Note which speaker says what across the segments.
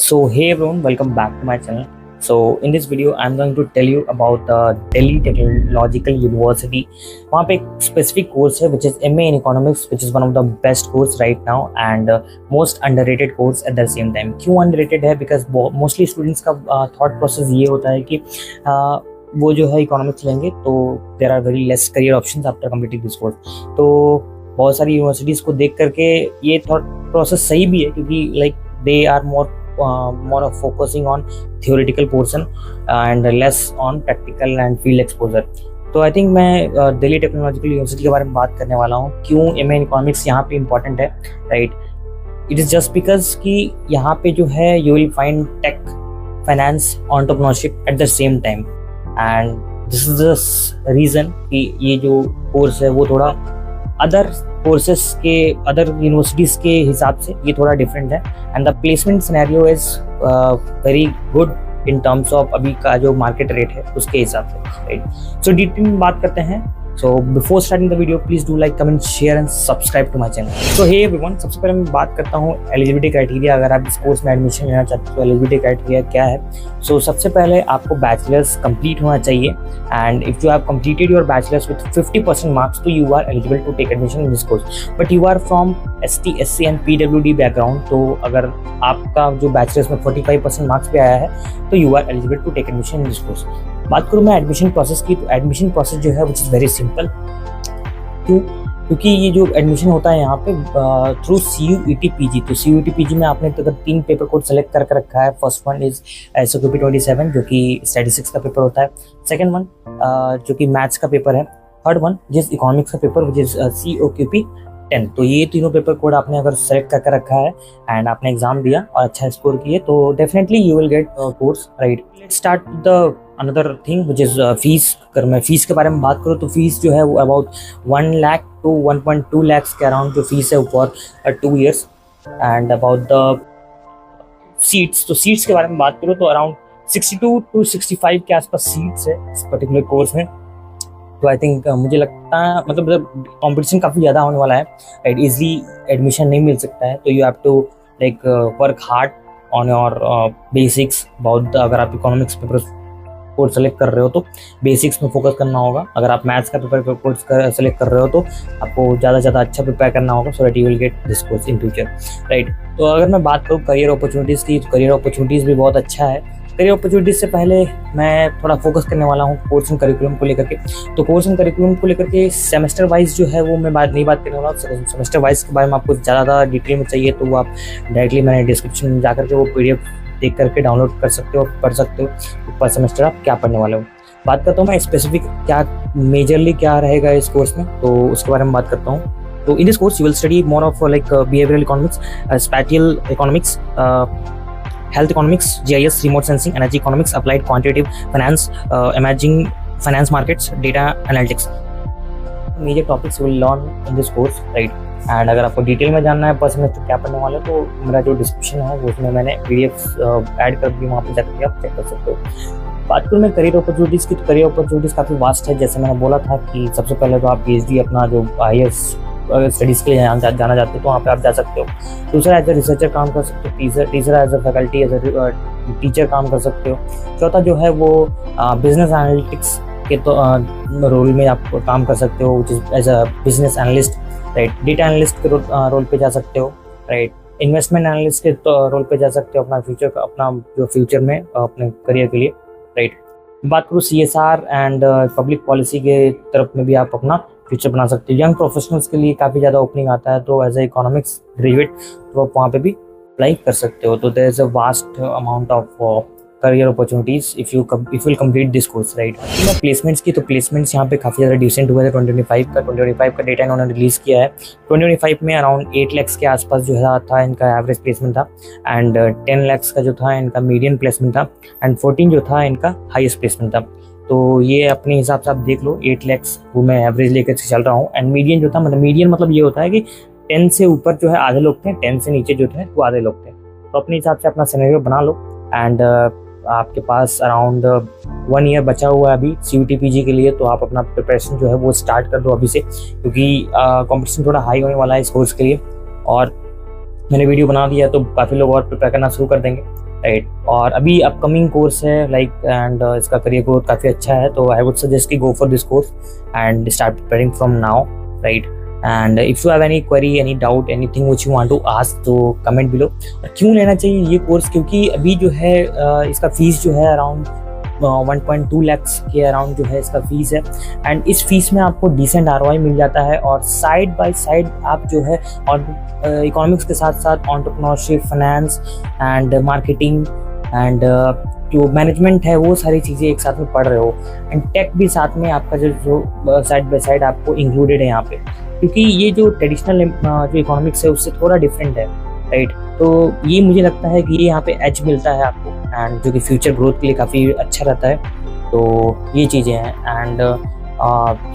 Speaker 1: So hey everyone, welcome back to my channel. So in this video, I'm going to tell you about the Delhi Technological University. वहाँ पे एक specific course है which is MA in Economics, which is one of the best course right now and most underrated course at the same time. क्यों underrated है? Because mostly students का thought process ये होता है कि वो जो है इकोनॉमिक्स लेंगे तो there are very less career options after completing this course. तो बहुत सारी यूनिवर्सिटीज़ को देख करके ये थॉट प्रोसेस सही भी है क्योंकि like they are more of focusing on theoretical portion and less on practical and field exposure. तो आई थिंक मैं दिल्ली टेक्नोलॉजिकल यूनिवर्सिटी के बारे में बात करने वाला हूँ। क्यों एमए इन इकोनॉमिक्स यहाँ पे इम्पोर्टेंट है, right? It is just because कि यहाँ पे जो है you will find tech, finance, entrepreneurship at the same time and this is the reason कि ये जो कोर्स है वो थोड़ा अदर कोर्सेस के अदर यूनिवर्सिटीज़ के हिसाब से ये थोड़ा डिफरेंट है and the placement scenario is very good in terms of अभी का जो मार्केट रेट है उसके हिसाब से, राइट? सो डिटेल में बात करते हैं। So before starting the video please do like, comment, share and subscribe to my channel. So hey everyone, सबसे पहले मैं बात करता हूँ एलिजिबिलिटी क्राइटेरिया। अगर आप इस कोर्स में एडमिशन लेना चाहते हो तो एलिजिबिलिटी क्राइटेरिया क्या है? सो सबसे पहले आपको बैचलर्स कंप्लीट होना चाहिए and if you have completed your bachelors with 50% marks तो you are eligible to take admission in this course. But you are from ST, SC and PWD background, तो अगर आपका जो बैचलर्स में 45% मार्क्स पे आया है तो you are eligible to take admission in this course. बात करूँ मैं एडमिशन प्रोसेस की, तो एडमिशन प्रोसेस जो है विच इज़ वेरी सिंपल। क्योंकि ये जो एडमिशन होता है यहाँ पे थ्रू CUET PG। तो CUET PG में आपने तो अगर 3 पेपर कोड सेलेक्ट करके रखा है। फर्स्ट वन इज SOQP 27 जो कि स्टैटिस्टिक्स का पेपर होता है, सेकंड वन जो कि मैथ्स का पेपर है, थर्ड वन जिस इकोनॉमिक्स का पेपर विच इज COQP 10। तो ये तीनों पेपर कोड आपने अगर सेलेक्ट करके रखा है एंड आपने एग्जाम दिया और अच्छा स्कोर किए तो definitely you will get course, right? Let's start the another thing which is fees. अगर मैं फीस के बारे में बात करूँ तो फीस जो है वो अबाउट 1 लाख टू 1.2 लाख के अराउंड जो फीस है for 2 years and about the seats. तो सीट्स के बारे में बात करूँ तो अराउंड 62 to 65 के आसपास सीट्स है इस पर्टिकुलर कोर्स में। तो आई थिंक मुझे लगता है मतलब कंपटीशन काफ़ी ज़्यादा होने वाला है, राइट? इजली एडमिशन नहीं मिल सकता है तो you have to like work hard on your basics about. अगर आप इकोनॉमिक्स पेपर कोर्स सेलेक्ट कर रहे हो तो बेसिक्स में फोकस करना होगा। अगर आप मैथ्स का पेपर कोर्स सेलेक्ट कर रहे हो तो आपको ज़्यादा से ज़्यादा अच्छा प्रिपेयर करना होगा so that you will get this course in future, right? तो अगर मैं बात करूँ करियर अपॉर्चुनिटीज़ की, तो करियर अपॉर्चुनिटीज़ भी बहुत अच्छा है। करियर अपॉर्चुनिटीज़ से पहले मैं थोड़ा फोकस करने वाला हूँ कोर्स एंड करिकुलम को लेकर के। तो कोर्स एंड करिकुलम को लेकर के सेमेस्टर वाइज जो है वो मैं नहीं बात करने वाला। सेमेस्टर वाइज के बारे में आपको ज़्यादा डिटेल में चाहिए तो वो आप डायरेक्टली मैंने डिस्क्रिप्शन में जाकर के वो PDF देख करके डाउनलोड कर सकते हो, पढ़ सकते हो पर सेमेस्टर आप क्या पढ़ने वाले हो। बात करता हूँ मैं स्पेसिफिक क्या मेजरली क्या रहेगा इस कोर्स में, तो उसके बारे में बात करता हूँ। तो इन this course you will study more of like behavioural economics, spatial economics, health economics, GIS, remote sensing, energy economics, applied quantitative finance, emerging finance markets, data analytics. Major topics you will learn in this course, right? And अगर आपको detail में जानना है पर semester क्या पढ़ने वाले तो मेरा जो डिस्क्रिप्शन है वो उसमें मैंने PDF ऐड कर दी, वहाँ पे जाकर आप चेक कर सकते हो। बात करूँ मैं करियर अपॉर्चुनिटीज़ की, तो करियर अपॉर्चुनिटीज़ काफ़ी वास्ट है। जैसे मैंने बोला था कि सबसे पहले तो आप PhD अपना जो IAS स्टडीज़ के लिए जाना चाहते हो तो वहाँ पे आप जा सकते हो। दूसरा एज ए रिसर्चर काम कर सकते हो, तीसरा as a faculty as a teacher काम कर सकते हो। चौथा जो है वो बिजनेस एनालिटिक्स के तो रोल में आप काम कर सकते हो, which is as a business analyst, right? Data analyst के रोल पे जा सकते हो, राइट? इन्वेस्टमेंट एनालिस्ट के रोल पे जा सकते हो अपना जो फ्यूचर में अपने करियर के लिए, राइट? बात करूँ CSR एंड पब्लिक पॉलिसी के तरफ में भी आप अपना फ्यूचर बना सकते हो। यंग प्रोफेशनल्स के लिए काफ़ी ज़्यादा ओपनिंग आता है तो एज ए इकोनॉमिक्स ग्रेजुएट तो आप वहाँ पे भी अप्लाई कर सकते हो। तो there is a vast amount of career opportunities if you will complete this course, right? Placements की, तो प्लेसमेंट्स यहाँ पे काफ़ी ज़्यादा डिसेंट हुआ है। 2025 का डेटा इन्होंने रिलीज़ किया है। 2025 में अराउंड 8 लाख के आसपास जो है था इनका एवरेज प्लेसमेंट था एंड 10 लाख का जो था इनका मीडियन प्लेसमेंट था एंड 14 जो था इनका हाईएस्ट प्लेसमेंट था। तो ये अपने हिसाब से आप देख लो, 8 लाख वो मैं एवरेज लेकर चल रहा हूँ एंड मीडियन जो था मीडियन मतलब ये होता है कि 10 से ऊपर जो है आधे लोग थे, 10 से नीचे जो थे वो आधे लोग थे। तो अपने हिसाब से अपना सिनेरियो बना लो एंड आपके पास अराउंड 1 year बचा हुआ है अभी CUET PG के लिए, तो आप अपना प्रिपरेशन जो है वो स्टार्ट कर दो अभी से क्योंकि कंपटीशन थोड़ा हाई होने वाला है इस कोर्स के लिए। और मैंने वीडियो बना दिया तो काफ़ी लोग और प्रिपेयर करना शुरू कर देंगे। राइट। और अभी अपकमिंग कोर्स है लाइक एंड इसका करियर ग्रोथ काफ़ी अच्छा है, तो आई वुड सजेस्ट कि go for this course and start preparing from now, right. And if you have any query, any doubt, anything which you want to ask, तो comment below. क्यों लेना चाहिए ये कोर्स? क्योंकि अभी जो है इसका फीस जो है अराउंड 1.2 lakhs के अराउंड जो है इसका फीस है, एंड इस फीस में आपको डिसेंट ROI मिल जाता है, और साइड बाय साइड आप जो है और इकोनॉमिक्स के साथ साथ entrepreneurship, finance and marketing and जो मैनेजमेंट है वो सारी चीज़ें एक साथ में पढ़ रहे हो, एंड टेक भी साथ में आपका जो साइड बाय साइड आपको इंक्लूडेड है यहाँ पे, क्योंकि ये जो ट्रेडिशनल जो इकोनॉमिक्स है उससे थोड़ा डिफरेंट है, राइट। तो ये मुझे लगता है कि ये यहाँ पे एज मिलता है आपको, एंड जो कि फ्यूचर ग्रोथ के लिए काफ़ी अच्छा रहता है। तो ये चीज़ें हैं, एंड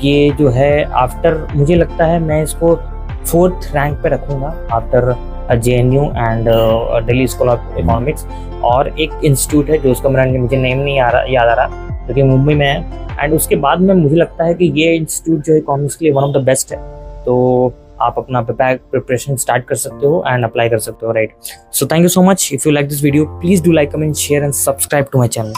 Speaker 1: ये जो है आफ्टर, मुझे लगता है मैं इसको 4th रैंक पे रखूँगा after JNU and Delhi school of economics. और एक इंस्टीट्यूट है जो उसका मुझे नेम नहीं याद आ रहा, क्योंकि मुंबई में है, एंड उसके बाद में मुझे लगता है कि ये इंस्टीट्यूट जो है इकोनॉमिक्स के लिए वन ऑफ द बेस्ट है। तो आप अपना प्रिपरेशन स्टार्ट कर सकते हो एंड अप्लाई कर सकते हो, right. So thank you so much. If you like this video, please do like, comment, share and subscribe to my channel.